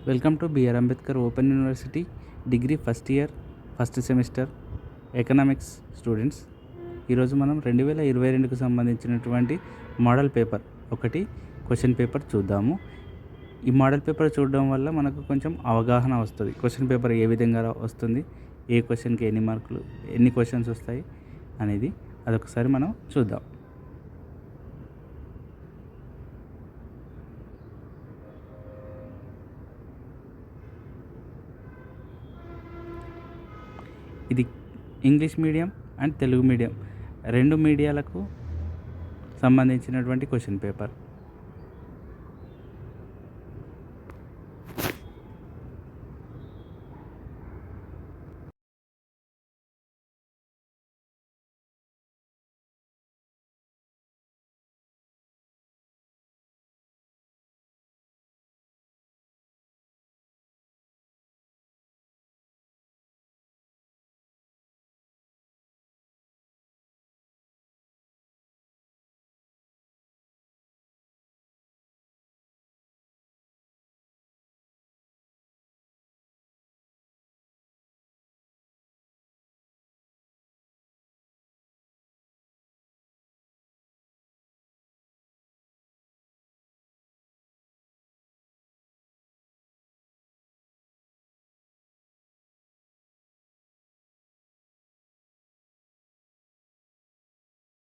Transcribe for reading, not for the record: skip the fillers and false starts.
Welcome to BR Ambedkar open university degree first year first semester economics students. ఈరోజు మనం 2022కు సంబంధించినటువంటి మోడల్ పేపర్ ఒకటి క్వశ్చన్ పేపర్ చూద్దాము. ఈ మోడల్ పేపర్ చూడడం వల్ల మనకు కొంచెం అవగాహన వస్తుంది. క్వశ్చన్ పేపర్ ఏ విధంగా వస్తుంది, ఏ క్వశ్చన్కి ఎన్ని మార్కులు, ఎన్ని క్వశ్చన్స్ వస్తాయి అనేది అదొకసారి మనం చూద్దాం. ఇది English medium and Telugu medium రెండు మీడియాలకు సంబంధించినటువంటి క్వశ్చన్ పేపర్.